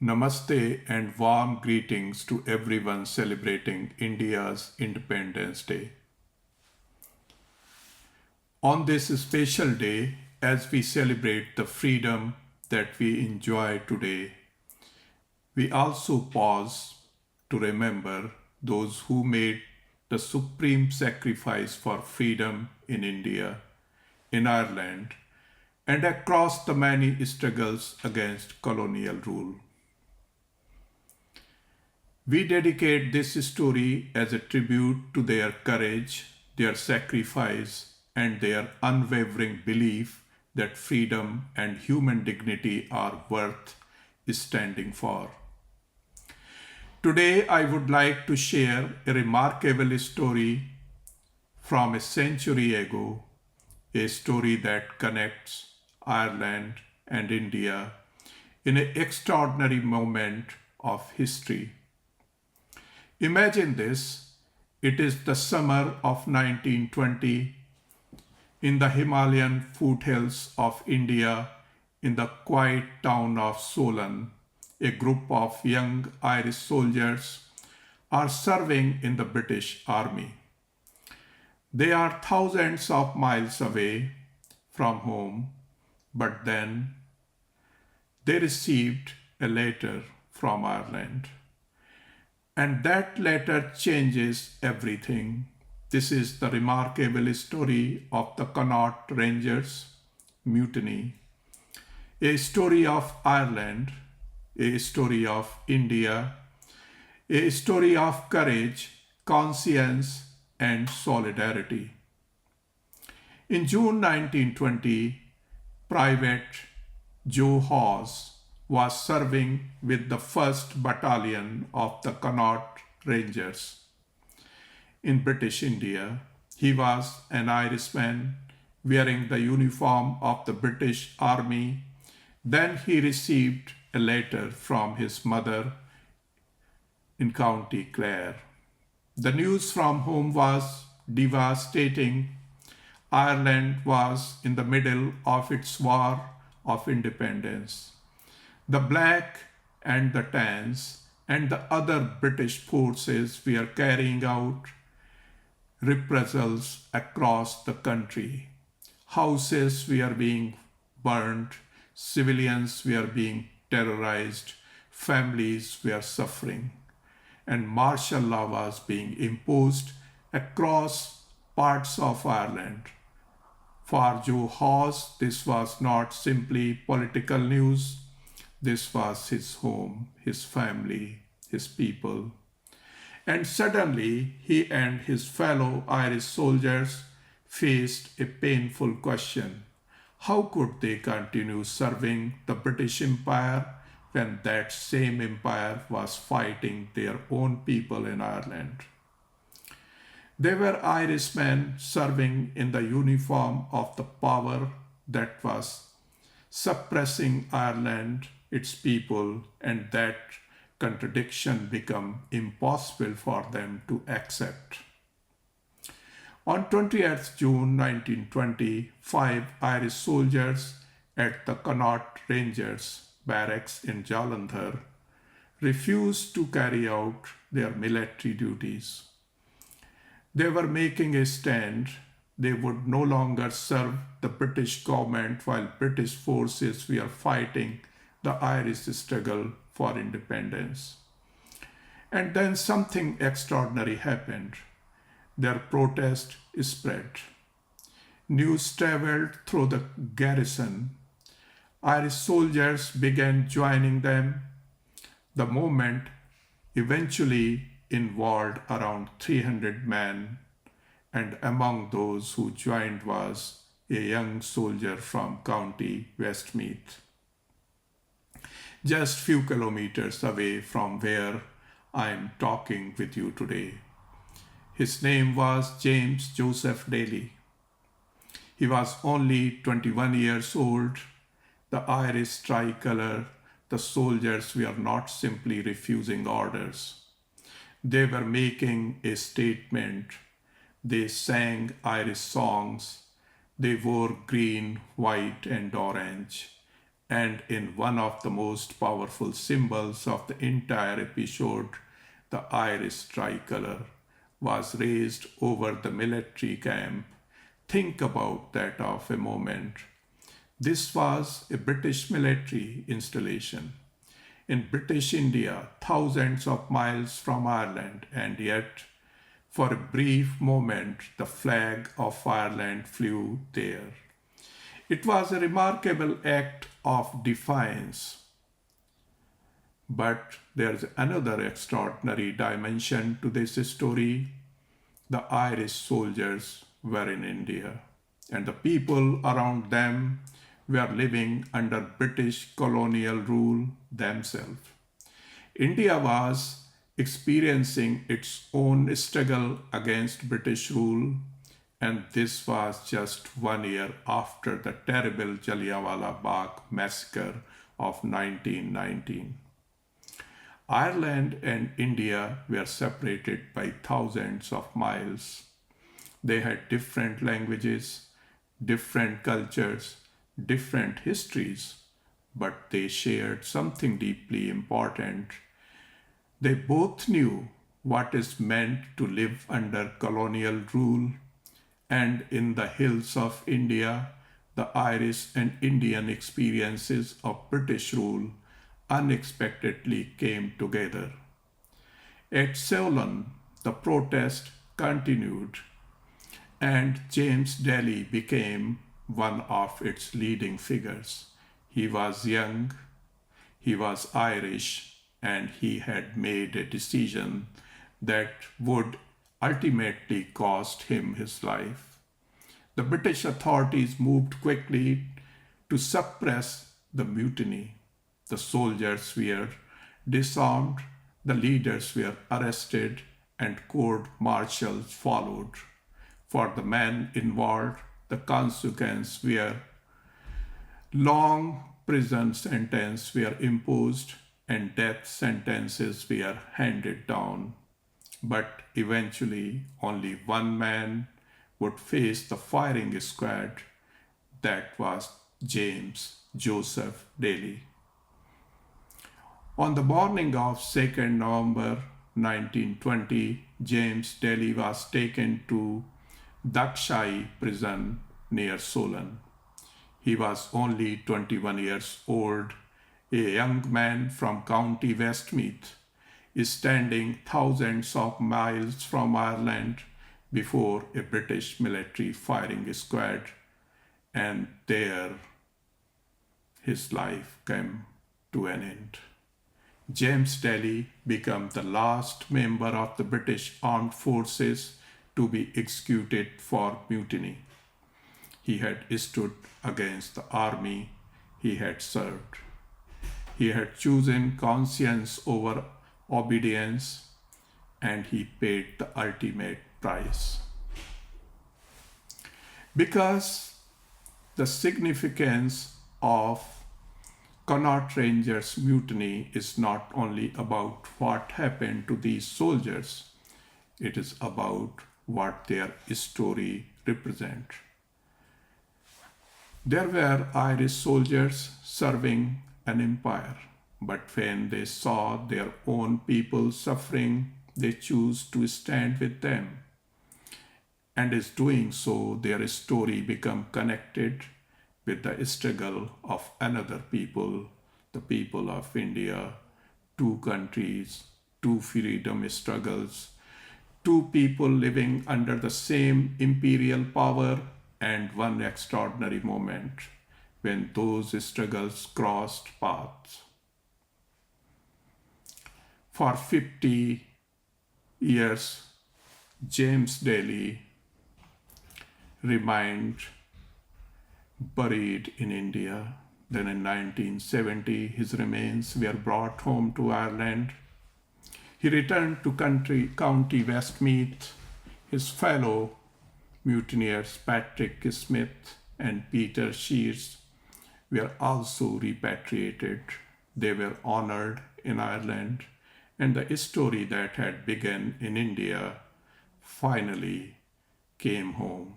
Namaste and warm greetings to everyone celebrating India's Independence Day. On this special day, as we celebrate the freedom that we enjoy today, we also pause to remember those who made the supreme sacrifice for freedom in India, in Ireland, and across the many struggles against colonial rule. We dedicate this story as a tribute to their courage, their sacrifice, and their unwavering belief that freedom and human dignity are worth standing for. Today, I would like to share a remarkable story from a century ago, a story that connects Ireland and India in an extraordinary moment of history. Imagine this, it is the summer of 1920 in the Himalayan foothills of India in the quiet town of Solan. A group of young Irish soldiers are serving in the British Army. They are thousands of miles away from home, but then they received a letter from Ireland. And that letter changes everything. This is the remarkable story of the Connaught Rangers, Mutiny, a story of Ireland, a story of India, a story of courage, conscience, and solidarity. In June 1920, Private Joe Hawes was serving with the 1st Battalion of the Connaught Rangers. In British India, he was an Irishman wearing the uniform of the British Army. Then he received a letter from his mother in County Clare. The news from home was devastating. Ireland was in the middle of its war of independence. The Black and the Tans and the other British forces were carrying out reprisals across the country. Houses were being burned, civilians were being terrorized, families were suffering, and martial law was being imposed across parts of Ireland. For Joe Hawes, this was not simply political news. This was his home, his family, his people. And suddenly, he and his fellow Irish soldiers faced a painful question. How could they continue serving the British Empire when that same empire was fighting their own people in Ireland? They were Irishmen serving in the uniform of the power that was suppressing Ireland, its people, and that contradiction became impossible for them to accept. On 20th June 1920, 5 Irish soldiers at the Connaught Rangers barracks in Jalandhar refused to carry out their military duties. They were making a stand. They would no longer serve the British government while British forces were fighting the Irish struggle for independence. And then something extraordinary happened. Their protest spread. News traveled through the garrison. Irish soldiers began joining them. The movement eventually involved around 300 men, and among those who joined was a young soldier from County Westmeath, just few kilometers away from where I am talking with you today. His name was James Joseph Daly. He was only 21 years old. The Irish Tricolour, the soldiers were not simply refusing orders. They were making a statement. They sang Irish songs. They wore green, white, and orange. and in one of the most powerful symbols of the entire episode, the Irish tricolour, was raised over the military camp. Think about that of a moment. This was a British military installation in British India, thousands of miles from Ireland, and yet, for a brief moment, the flag of Ireland flew there. It was a remarkable act of defiance. But there's another extraordinary dimension to this story. The Irish soldiers were in India, and the people around them were living under British colonial rule themselves. India was experiencing its own struggle against British rule, and this was just 1 year after the terrible Jallianwala Bagh massacre of 1919. Ireland and India were separated by thousands of miles. They had different languages, different cultures, different histories, but they shared something deeply important. They both knew what is meant to live under colonial rule, and in the hills of India, the Irish and Indian experiences of British rule unexpectedly came together. At Solan, the protest continued, and James Daly became one of its leading figures. He was young, he was Irish, and he had made a decision that would ultimately cost him his life. The British authorities moved quickly to suppress the mutiny. The soldiers were disarmed, the leaders were arrested, and court martials followed. For the men involved, the consequences were long prison sentences were imposed and death sentences were handed down. But eventually, only one man would face the firing squad. That was James Joseph Daly. On the morning of 2nd November 1920, James Daly was taken to Dakshai prison near Solan. He was only 21 years old, a young man from County Westmeath, standing thousands of miles from Ireland before a British military firing squad, and there his life came to an end. James Daly became the last member of the British Armed Forces to be executed for mutiny. He had stood against the army he had served. He had chosen conscience over obedience, and he paid the ultimate price. Because the significance of Connaught Rangers mutiny is not only about what happened to these soldiers, it is about what their story represents. There were Irish soldiers serving an empire, but when they saw their own people suffering, they chose to stand with them. And in doing so, their story became connected with the struggle of another people, the people of India, two countries, two freedom struggles, two people living under the same imperial power, and one extraordinary moment when those struggles crossed paths. For 50 years, James Daly remained buried in India. Then in 1970, his remains were brought home to Ireland. He returned to County Westmeath. His fellow mutineers Patrick Smith and Peter Shears were also repatriated. They were honored in Ireland, and the story that had begun in India finally came home.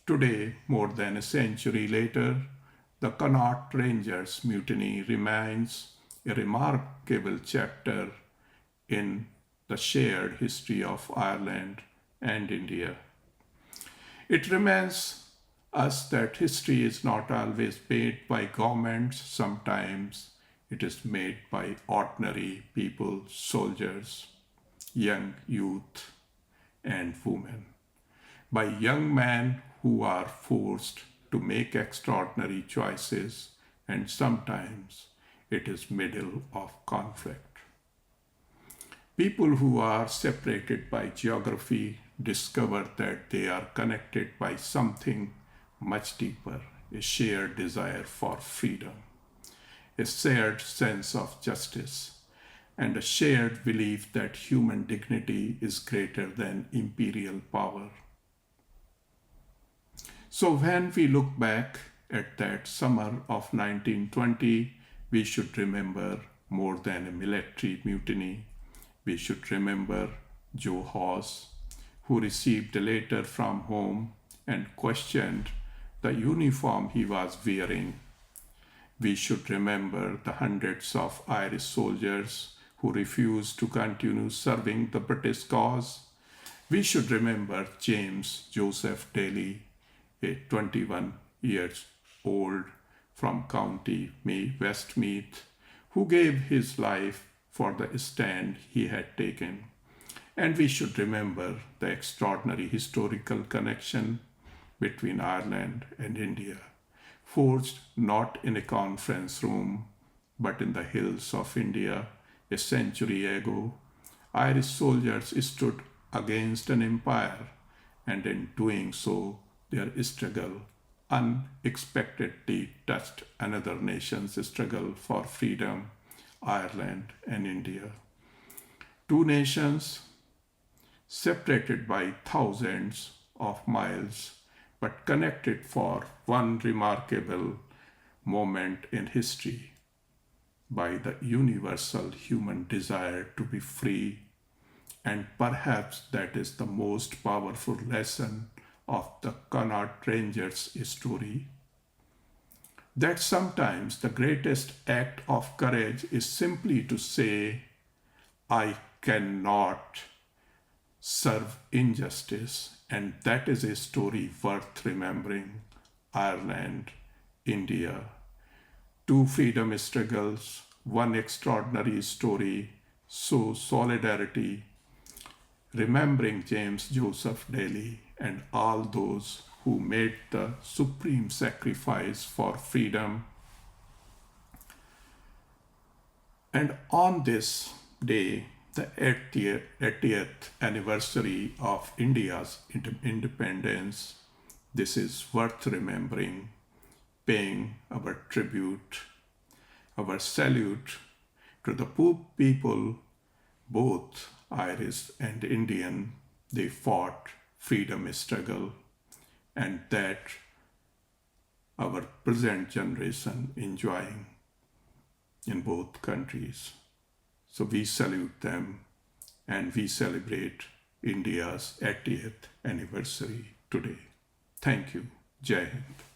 Today, more than a century later, The Connaught Rangers mutiny remains a remarkable chapter in the shared history of Ireland and India. It reminds us that history is not always made by governments, sometimes it is made by ordinary people, soldiers, young youth, and women, by young men who are forced to make extraordinary choices, and sometimes it is middle of conflict. People who are separated by geography discover that they are connected by something much deeper, a shared desire for freedom, a shared sense of justice, and a shared belief that human dignity is greater than imperial power. So when we look back at that summer of 1920, we should remember more than a military mutiny. We should remember Joe Hawes, who received a letter from home and questioned the uniform he was wearing. We should remember the hundreds of Irish soldiers who refused to continue serving the British cause. We should remember James Joseph Daly, a 21 years old from County Westmeath, who gave his life for the stand he had taken. And we should remember the extraordinary historical connection between Ireland and India, forged not in a conference room, but in the hills of India a century ago. Irish soldiers stood against an empire, and in doing so, their struggle unexpectedly touched another nation's struggle for freedom, Ireland and India. Two nations separated by thousands of miles, but connected for one remarkable moment in history, by the universal human desire to be free. And perhaps that is the most powerful lesson of the Connaught Rangers story. That sometimes the greatest act of courage is simply to say, I cannot serve injustice, and that is a story worth remembering. Ireland, India, two freedom struggles, one extraordinary story, so solidarity, remembering James Joseph Daly and all those who made the supreme sacrifice for freedom. And on this day, the 80th anniversary of India's independence, this is worth remembering, paying our tribute, our salute to the people, both Irish and Indian. They fought freedom struggle, and that our present generation enjoying in both countries. So we salute them and we celebrate India's 80th anniversary today. Thank you. Jai Hind.